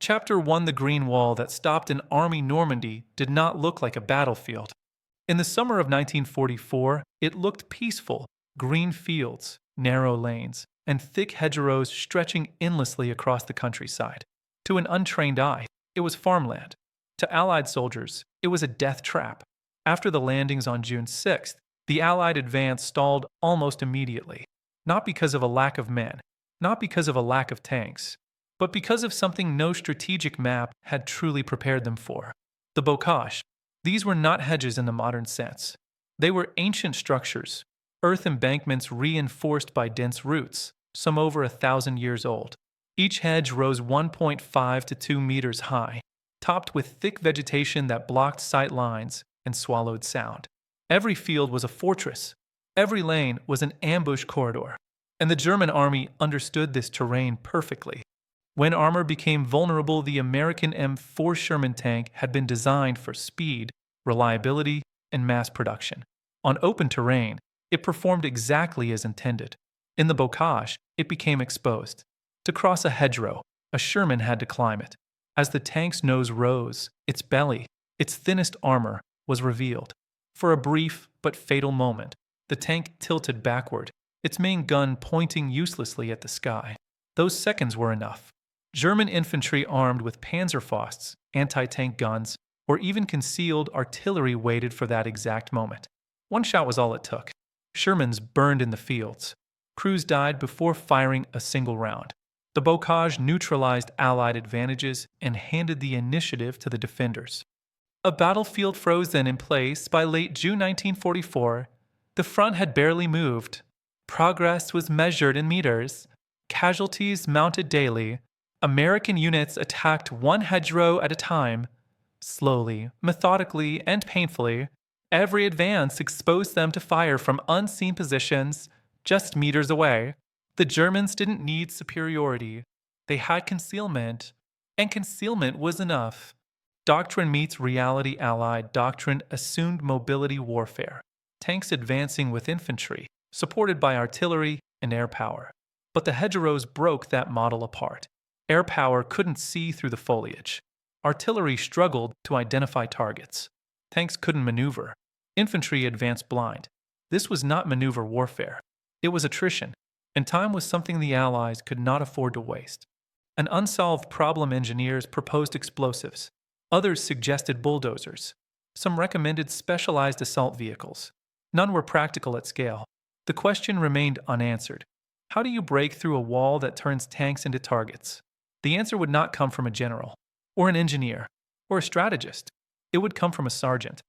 Chapter 1: The Green Wall that stopped an army. Normandy did not look like a battlefield. In the summer of 1944, it looked peaceful: green fields, narrow lanes, and thick hedgerows stretching endlessly across the countryside. To an untrained eye, it was farmland. To Allied soldiers, it was a death trap. After the landings on June 6th, the Allied advance stalled almost immediately, not because of a lack of men, not because of a lack of tanks, but because of something no strategic map had truly prepared them for: the bocage. These were not hedges in the modern sense. They were ancient structures, earth embankments reinforced by dense roots, some over 1,000 years old. Each hedge rose 1.5 to 2 meters high, topped with thick vegetation that blocked sight lines and swallowed sound. Every field was a fortress. Every lane was an ambush corridor. And the German army understood this terrain perfectly. When armor became vulnerable, the American M4 Sherman tank had been designed for speed, reliability, and mass production. On open terrain, it performed exactly as intended. In the bocage, it became exposed. To cross a hedgerow, a Sherman had to climb it. As the tank's nose rose, its belly, its thinnest armor, was revealed. For a brief but fatal moment, the tank tilted backward, its main gun pointing uselessly at the sky. Those seconds were enough. German infantry armed with Panzerfausts, anti-tank guns, or even concealed artillery waited for that exact moment. One shot was all it took. Shermans burned in the fields. Crews died before firing a single round. The bocage neutralized Allied advantages and handed the initiative to the defenders. A battlefield frozen in place by late June 1944, the front had barely moved. Progress was measured in meters. Casualties mounted daily. American units attacked one hedgerow at a time. Slowly, methodically, and painfully, every advance exposed them to fire from unseen positions just meters away. The Germans didn't need superiority. They had concealment, and concealment was enough. Doctrine meets reality. Allied doctrine assumed mobility warfare, tanks advancing with infantry, supported by artillery and air power. But the hedgerows broke that model apart. Air power couldn't see through the foliage. Artillery struggled to identify targets. Tanks couldn't maneuver. Infantry advanced blind. This was not maneuver warfare. It was attrition, and time was something the Allies could not afford to waste. An unsolved problem: engineers proposed explosives. Others suggested bulldozers. Some recommended specialized assault vehicles. None were practical at scale. The question remained unanswered. How do you break through a wall that turns tanks into targets? The answer would not come from a general, or an engineer, or a strategist. It would come from a sergeant.